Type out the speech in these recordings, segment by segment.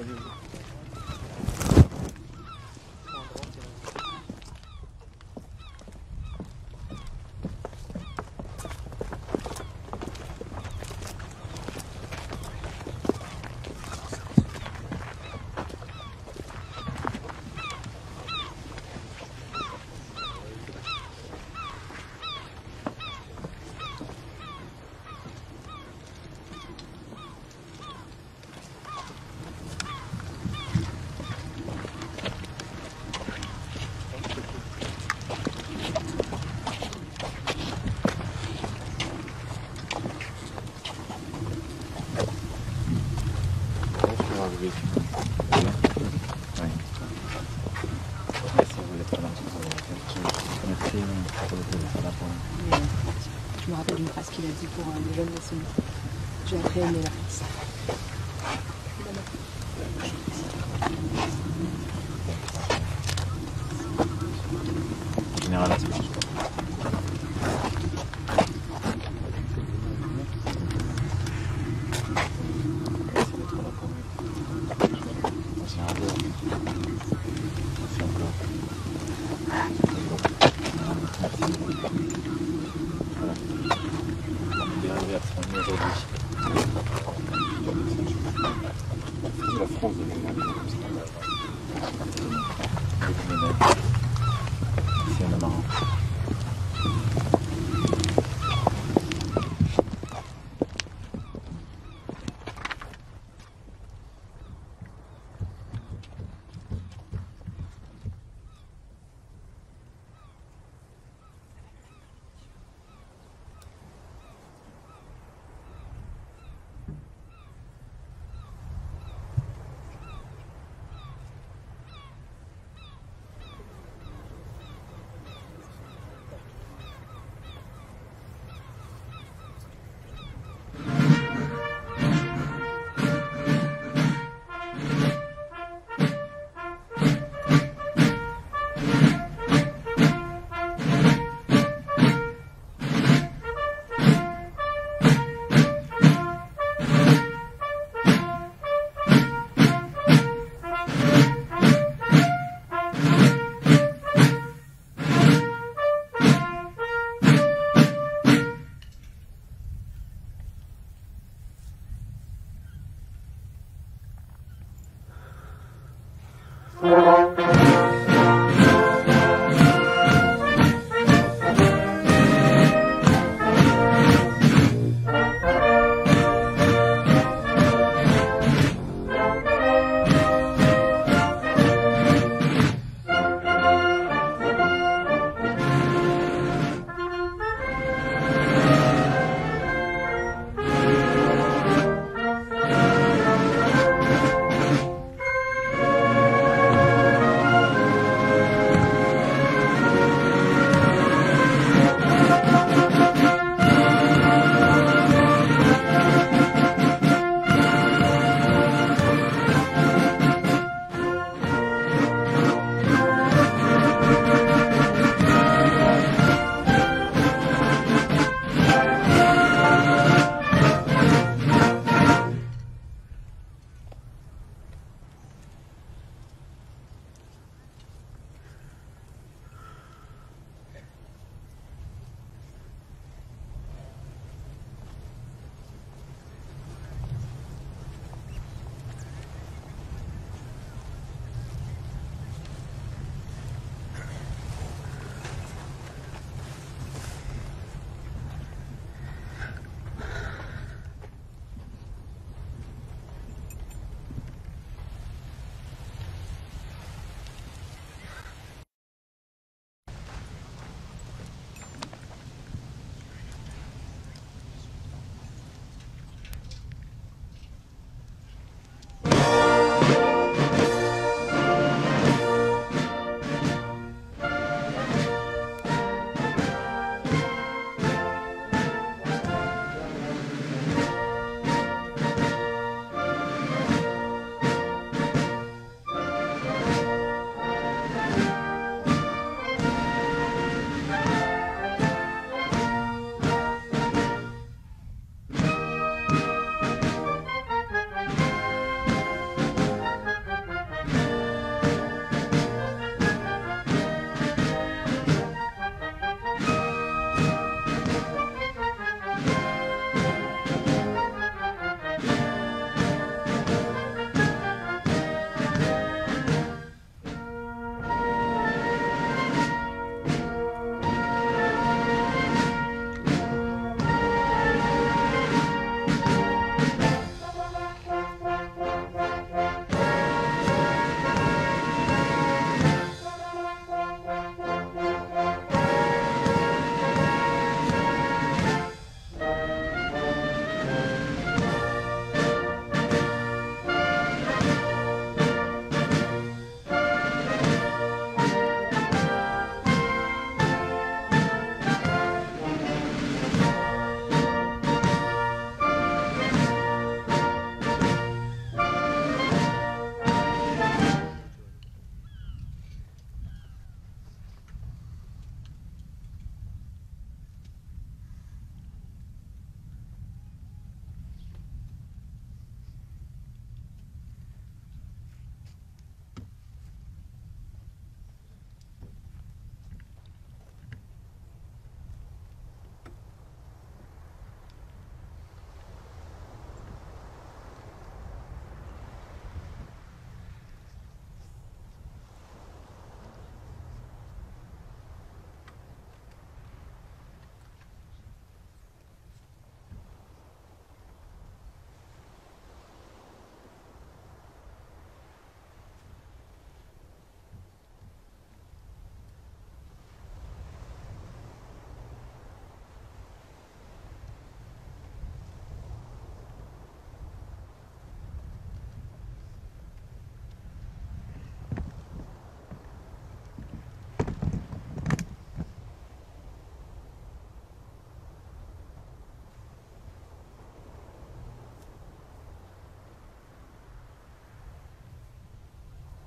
Je me rappelle d'une phrase qu'il a dit pour les jeunes maçonniers. J'ai appris à aimer la France. Général,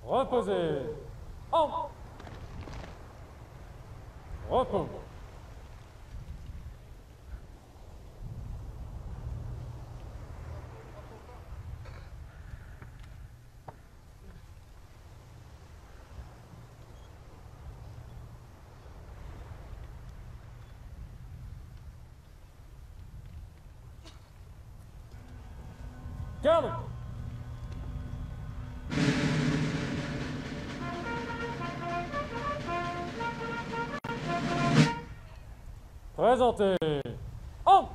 Reposez. En. Repos. Garde. Présentez. En.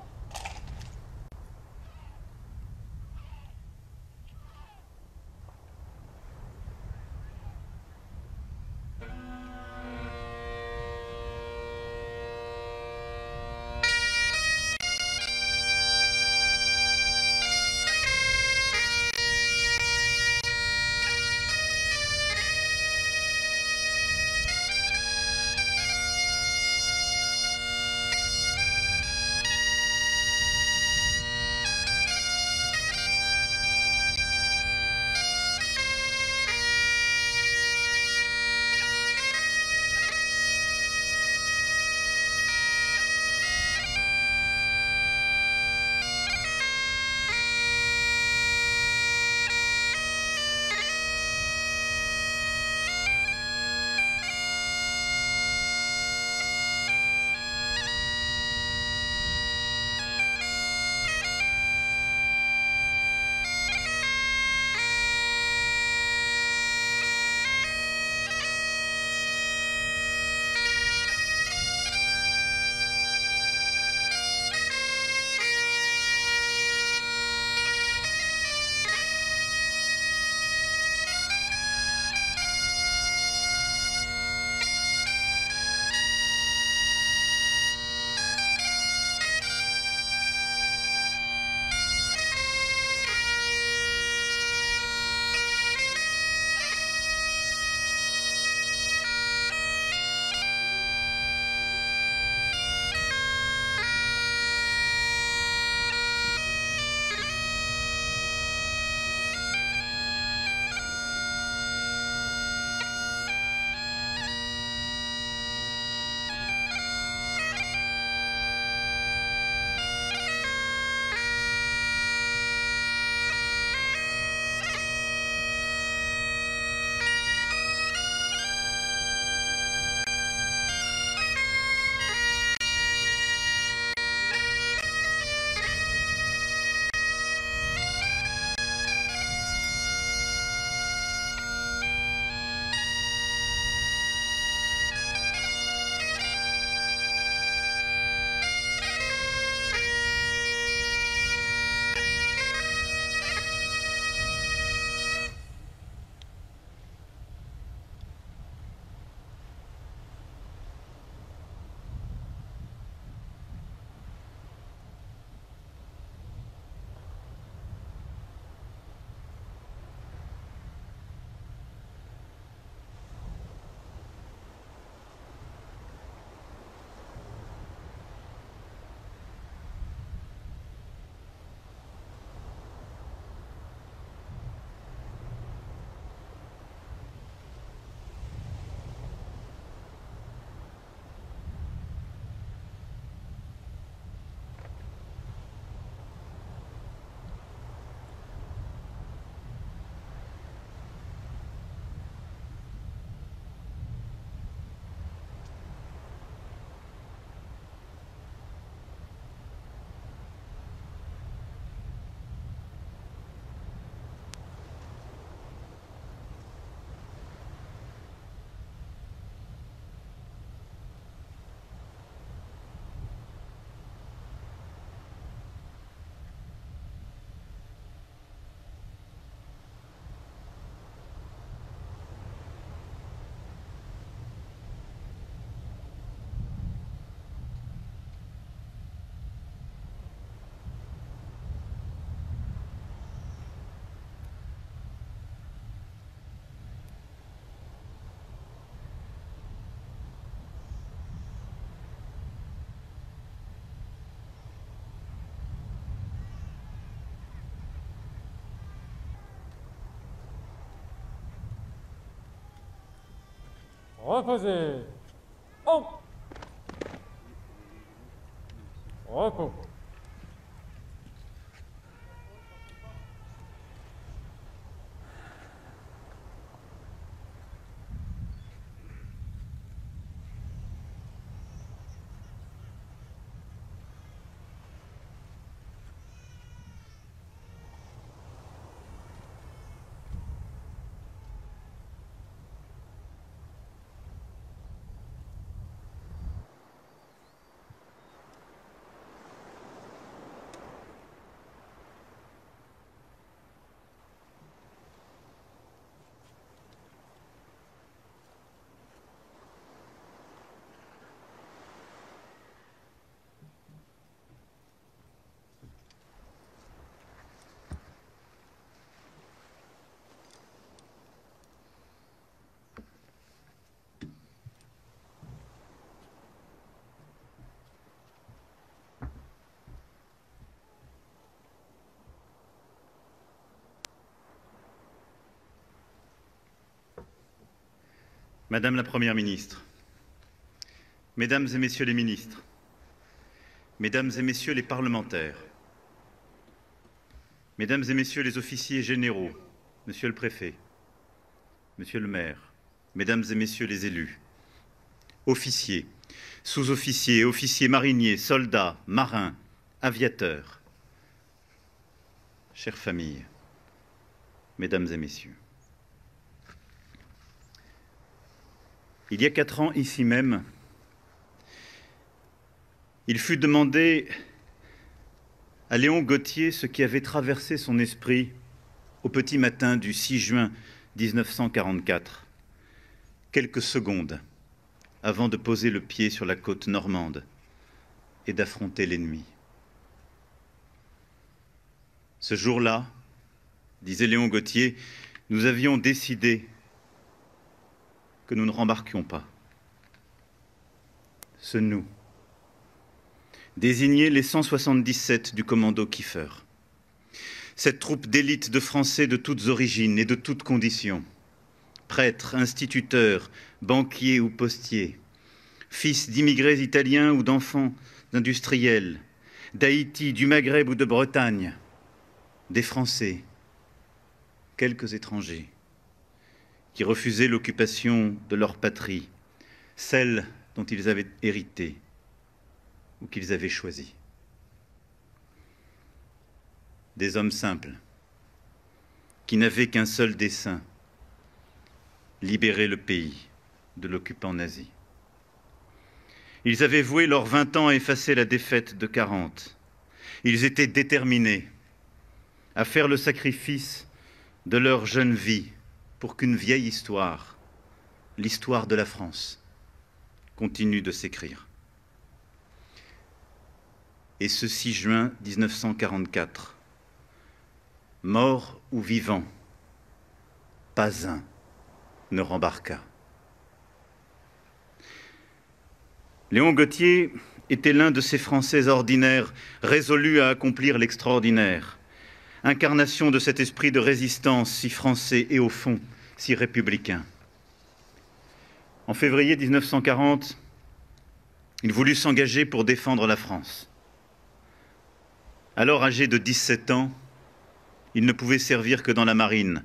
Reposez. Homme. Repos. Madame la Première ministre, Mesdames et Messieurs les ministres, Mesdames et Messieurs les parlementaires, Mesdames et Messieurs les officiers généraux, Monsieur le Préfet, Monsieur le maire, Mesdames et Messieurs les élus, officiers, sous-officiers, officiers mariniers, soldats, marins, aviateurs, chères familles, Mesdames et Messieurs. Il y a 4 ans, ici même, il fut demandé à Léon Gautier ce qui avait traversé son esprit au petit matin du 6 juin 1944, quelques secondes avant de poser le pied sur la côte normande et d'affronter l'ennemi. Ce jour-là, disait Léon Gautier, nous avions décidé que nous ne rembarquions pas. Ce nous désignait les 177 du commando Kiefer. Cette troupe d'élite de Français de toutes origines et de toutes conditions, prêtres, instituteurs, banquiers ou postiers, fils d'immigrés italiens ou d'enfants d'industriels, d'Haïti, du Maghreb ou de Bretagne, des Français, quelques étrangers, qui refusaient l'occupation de leur patrie, celle dont ils avaient hérité ou qu'ils avaient choisi. Des hommes simples, qui n'avaient qu'un seul dessein, libérer le pays de l'occupant nazi. Ils avaient voué leurs 20 ans à effacer la défaite de 40. Ils étaient déterminés à faire le sacrifice de leur jeune vie pour qu'une vieille histoire, l'histoire de la France, continue de s'écrire. Et ce 6 juin 1944, mort ou vivant, pas un ne rembarqua. Léon Gautier était l'un de ces Français ordinaires, résolus à accomplir l'extraordinaire, incarnation de cet esprit de résistance si français et au fond si républicain. En février 1940, il voulut s'engager pour défendre la France. Alors âgé de 17 ans, il ne pouvait servir que dans la marine,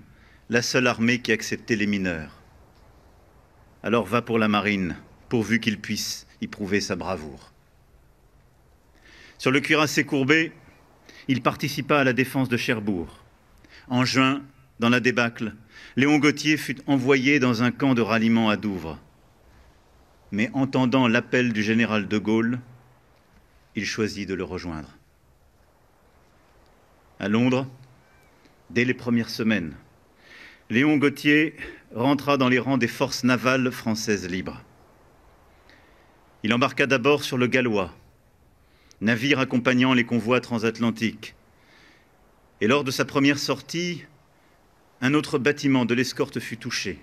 la seule armée qui acceptait les mineurs. Alors va pour la marine, pourvu qu'il puisse y prouver sa bravoure. Sur le cuirassé courbé, il participa à la défense de Cherbourg. En juin, dans la débâcle, Léon Gautier fut envoyé dans un camp de ralliement à Douvres. Mais entendant l'appel du général de Gaulle, il choisit de le rejoindre. À Londres, dès les premières semaines, Léon Gautier rentra dans les rangs des forces navales françaises libres. Il embarqua d'abord sur le Gallois, navire accompagnant les convois transatlantiques. Et lors de sa première sortie, un autre bâtiment de l'escorte fut touché.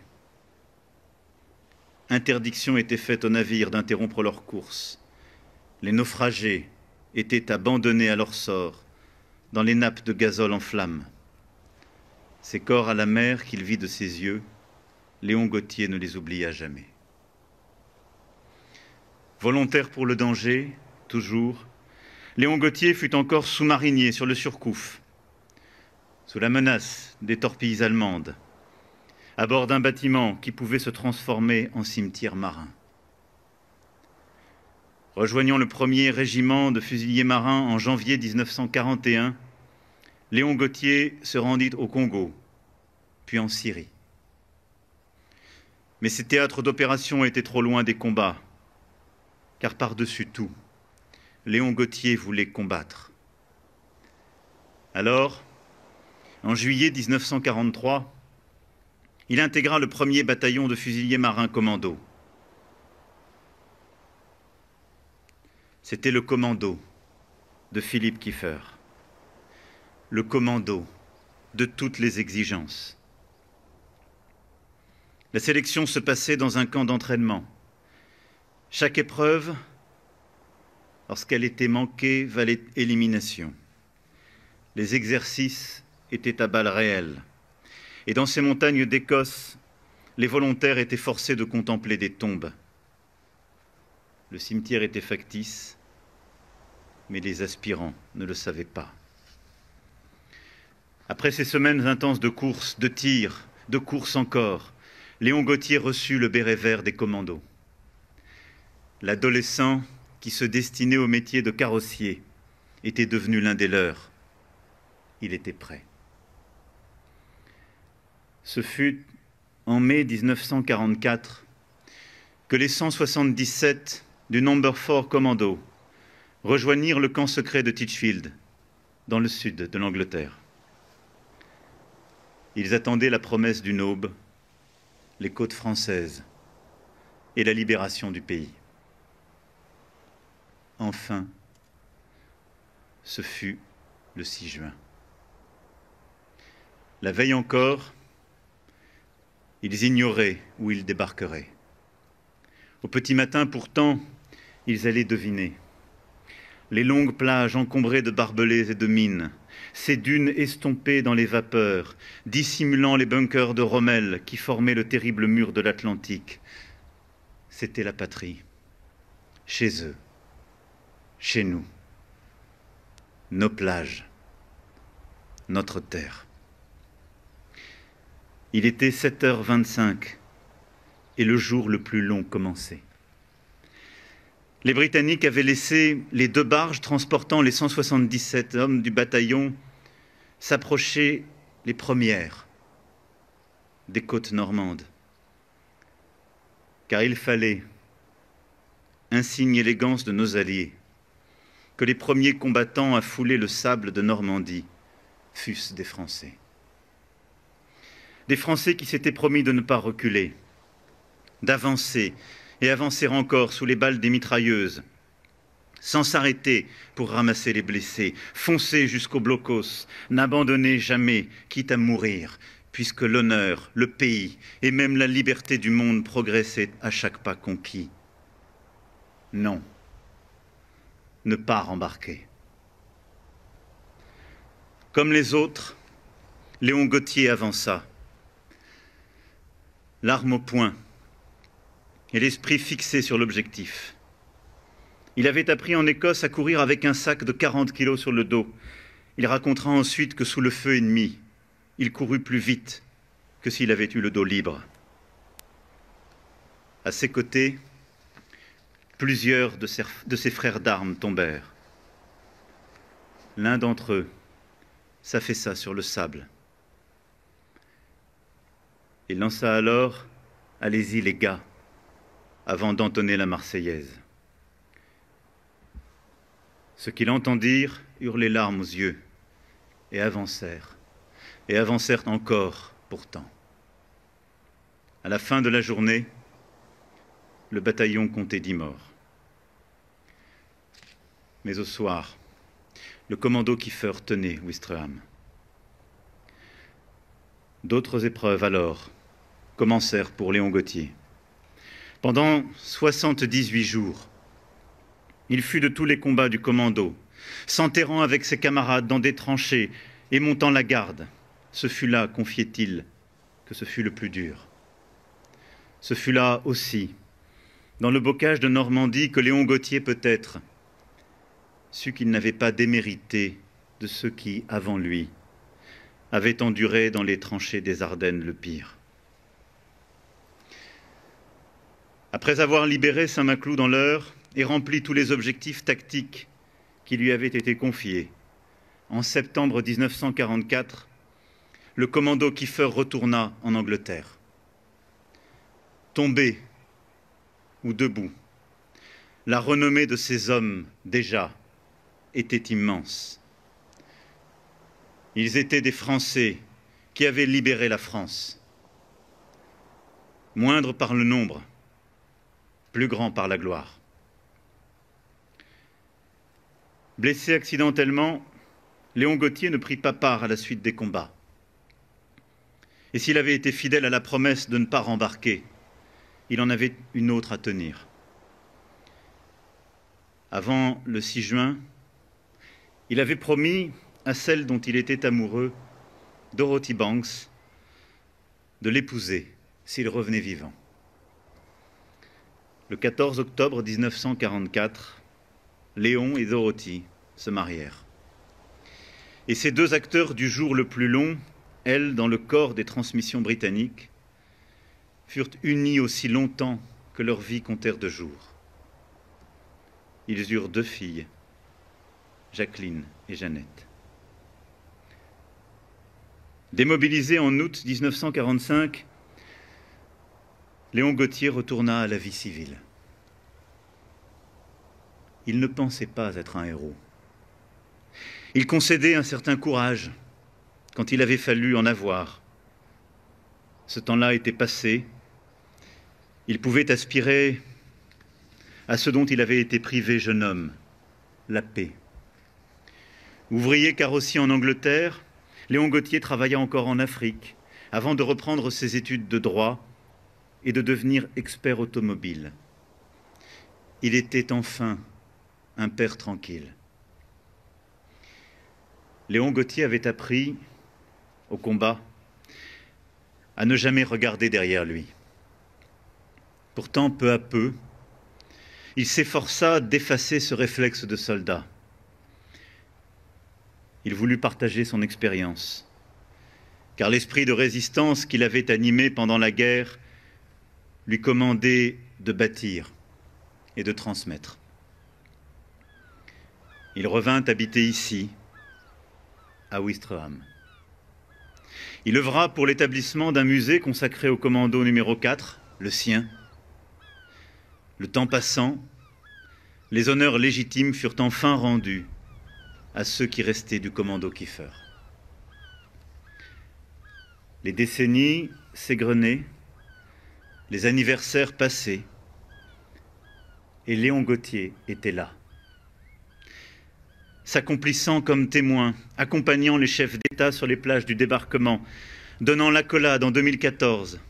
Interdiction était faite aux navires d'interrompre leur course. Les naufragés étaient abandonnés à leur sort dans les nappes de gazole en flammes. Ces corps à la mer qu'il vit de ses yeux, Léon Gautier ne les oublia jamais. Volontaire pour le danger, toujours, Léon Gautier fut encore sous-marinier sur le Surcouf, sous la menace des torpilles allemandes, à bord d'un bâtiment qui pouvait se transformer en cimetière marin. Rejoignant le 1er régiment de fusiliers marins en janvier 1941, Léon Gautier se rendit au Congo, puis en Syrie. Mais ces théâtres d'opération étaient trop loin des combats, car par-dessus tout, Léon Gautier voulait combattre. Alors, en juillet 1943, il intégra le 1er bataillon de fusiliers marins commando. C'était le commando de Philippe Kieffer, le commando de toutes les exigences. La sélection se passait dans un camp d'entraînement. Chaque épreuve, lorsqu'elle était manquée, valait élimination. Les exercices étaient à balles réelles. Et dans ces montagnes d'Écosse, les volontaires étaient forcés de contempler des tombes. Le cimetière était factice, mais les aspirants ne le savaient pas. Après ces semaines intenses de courses, de tirs, de courses encore, Léon Gautier reçut le béret vert des commandos. L'adolescent qui se destinait au métier de carrossier était devenu l'un des leurs. Il était prêt. Ce fut en mai 1944 que les 177 du Number 4 Commando rejoignirent le camp secret de Titchfield, dans le sud de l'Angleterre. Ils attendaient la promesse d'une aube, les côtes françaises et la libération du pays. Enfin, ce fut le 6 juin. La veille encore, ils ignoraient où ils débarqueraient. Au petit matin, pourtant, ils allaient deviner. Les longues plages encombrées de barbelés et de mines, ces dunes estompées dans les vapeurs, dissimulant les bunkers de Rommel qui formaient le terrible mur de l'Atlantique. C'était la patrie, chez eux, chez nous, nos plages, notre terre. Il était 7h25 et le jour le plus long commençait. Les Britanniques avaient laissé les 2 barges transportant les 177 hommes du bataillon s'approcher les premières des côtes normandes. Car il fallait, insigne élégance de nos alliés, que les premiers combattants à fouler le sable de Normandie fussent des Français. Des Français qui s'étaient promis de ne pas reculer, d'avancer et avancer encore sous les balles des mitrailleuses, sans s'arrêter pour ramasser les blessés, foncer jusqu'au blocos, n'abandonner jamais, quitte à mourir, puisque l'honneur, le pays et même la liberté du monde progressaient à chaque pas conquis. Non, ne pas rembarquer. Comme les autres, Léon Gautier avança, l'arme au poing et l'esprit fixé sur l'objectif. Il avait appris en Écosse à courir avec un sac de 40 kilos sur le dos. Il racontera ensuite que sous le feu ennemi, il courut plus vite que s'il avait eu le dos libre. À ses côtés, plusieurs de ses frères d'armes tombèrent. L'un d'entre eux s'affaissa sur le sable. Il lança alors « Allez-y les gars !» avant d'entonner la Marseillaise. Ceux qui l'entendirent eurent les larmes aux yeux et avancèrent encore pourtant. À la fin de la journée, le bataillon comptait 10 morts. Mais au soir, le commando Kieffer tenait Ouistreham. D'autres épreuves alors commencèrent pour Léon Gautier. Pendant 78 jours, il fut de tous les combats du commando, s'enterrant avec ses camarades dans des tranchées et montant la garde. Ce fut là, confiait-il, que ce fut le plus dur. Ce fut là aussi dans le bocage de Normandie, que Léon Gautier peut-être sut qu'il n'avait pas démérité de ceux qui, avant lui, avaient enduré dans les tranchées des Ardennes le pire. Après avoir libéré Saint-Maclou dans l'Eure et rempli tous les objectifs tactiques qui lui avaient été confiés, en septembre 1944, le commando Kiefer retourna en Angleterre. Tombé ou debout, la renommée de ces hommes, déjà, était immense. Ils étaient des Français qui avaient libéré la France. Moindres par le nombre, plus grands par la gloire. Blessé accidentellement, Léon Gautier ne prit pas part à la suite des combats. Et s'il avait été fidèle à la promesse de ne pas rembarquer, il en avait une autre à tenir. Avant le 6 juin, il avait promis à celle dont il était amoureux, Dorothy Banks, de l'épouser s'il revenait vivant. Le 14 octobre 1944, Léon et Dorothy se marièrent. Et ces deux acteurs du jour le plus long, elle dans le corps des transmissions britanniques, furent unis aussi longtemps que leur vie comptèrent de jours. Ils eurent deux filles, Jacqueline et Jeannette. Démobilisé en août 1945, Léon Gautier retourna à la vie civile. Il ne pensait pas être un héros. Il concédait un certain courage quand il avait fallu en avoir. Ce temps-là était passé. Il pouvait aspirer à ce dont il avait été privé jeune homme, la paix. Ouvrier carrossier en Angleterre, Léon Gautier travailla encore en Afrique avant de reprendre ses études de droit et de devenir expert automobile. Il était enfin un père tranquille. Léon Gautier avait appris, au combat, à ne jamais regarder derrière lui. Pourtant, peu à peu, il s'efforça d'effacer ce réflexe de soldat. Il voulut partager son expérience, car l'esprit de résistance qu'il avait animé pendant la guerre lui commandait de bâtir et de transmettre. Il revint habiter ici, à Ouistreham. Il œuvra pour l'établissement d'un musée consacré au commando numéro 4, le sien. Le temps passant, les honneurs légitimes furent enfin rendus à ceux qui restaient du commando Kiefer. Les décennies s'égrenaient, les anniversaires passaient, et Léon Gautier était là, s'accomplissant comme témoin, accompagnant les chefs d'État sur les plages du débarquement, donnant l'accolade en 2014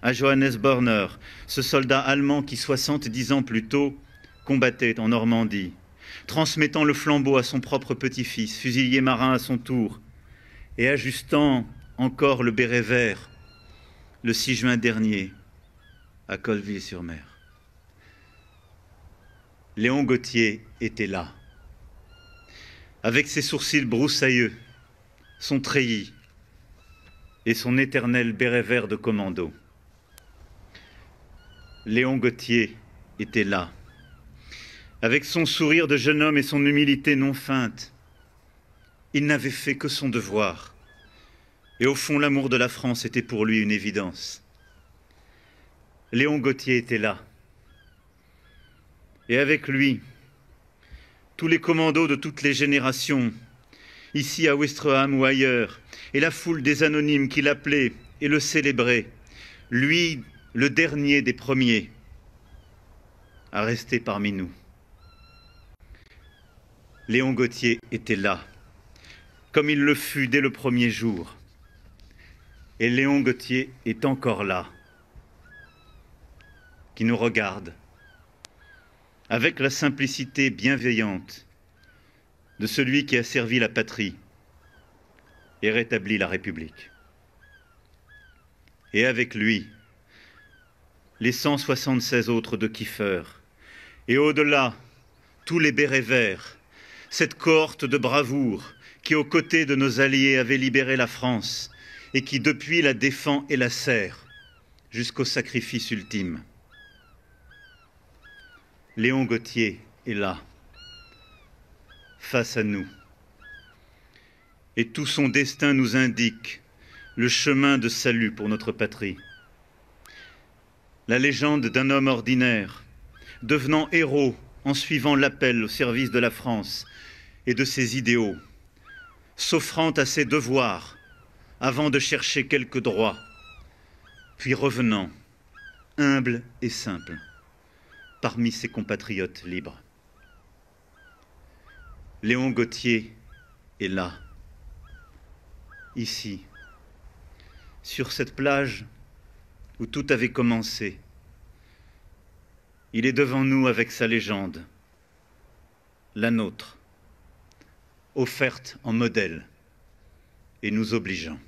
à Johannes Borner, ce soldat allemand qui, 70 ans plus tôt, combattait en Normandie, transmettant le flambeau à son propre petit-fils, fusilier marin à son tour, et ajustant encore le béret vert le 6 juin dernier à Colleville-sur-Mer. Léon Gautier était là, avec ses sourcils broussailleux, son treillis et son éternel béret vert de commando. Léon Gautier était là, avec son sourire de jeune homme et son humilité non feinte. Il n'avait fait que son devoir, et au fond l'amour de la France était pour lui une évidence. Léon Gautier était là, et avec lui, tous les commandos de toutes les générations, ici à Ouistreham ou ailleurs, et la foule des anonymes qui l'appelaient et le célébraient, lui, le dernier des premiers, à rester parmi nous. Léon Gautier était là, comme il le fut dès le premier jour. Et Léon Gautier est encore là, qui nous regarde, avec la simplicité bienveillante de celui qui a servi la patrie et rétabli la République. Et avec lui, les 176 autres de Kiefer, et au-delà, tous les bérets verts, cette cohorte de bravoure qui, aux côtés de nos alliés, avait libéré la France et qui, depuis, la défend et la sert jusqu'au sacrifice ultime. Léon Gautier est là, face à nous. Et tout son destin nous indique le chemin de salut pour notre patrie. La légende d'un homme ordinaire, devenant héros en suivant l'appel au service de la France et de ses idéaux, s'offrant à ses devoirs avant de chercher quelques droits, puis revenant, humble et simple, parmi ses compatriotes libres. Léon Gautier est là, ici, sur cette plage où tout avait commencé. Il est devant nous avec sa légende, la nôtre, offerte en modèle et nous obligeant.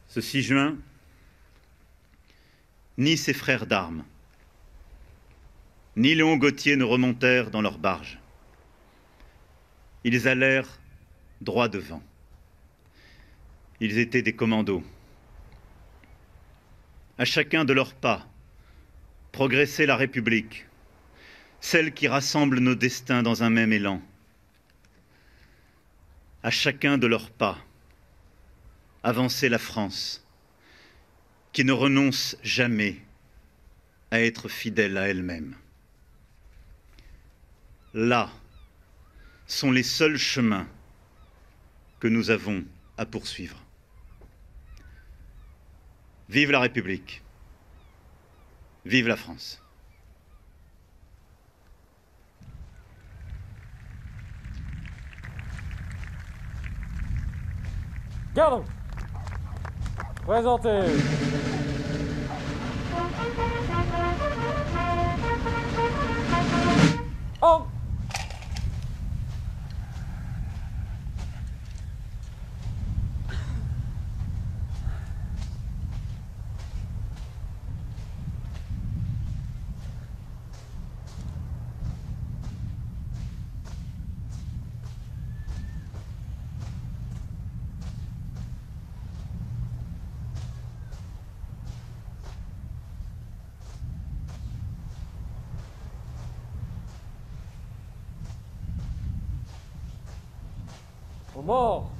Ce 6 juin, ni ses frères d'armes, ni Léon Gautier ne remontèrent dans leurs barges. Ils allèrent droit devant. Ils étaient des commandos. À chacun de leurs pas, progressait la République, celle qui rassemble nos destins dans un même élan. À chacun de leurs pas, avançait la France, qui ne renonce jamais à être fidèle à elle-même. Là sont les seuls chemins que nous avons à poursuivre. Vive la République, vive la France. Garde! Présentez! Oh! Aux morts!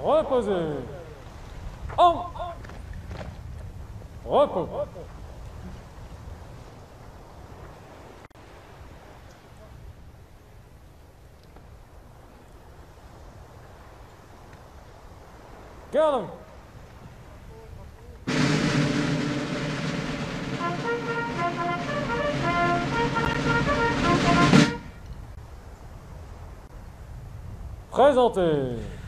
Reposez. En. Repos. Garde. Présentez.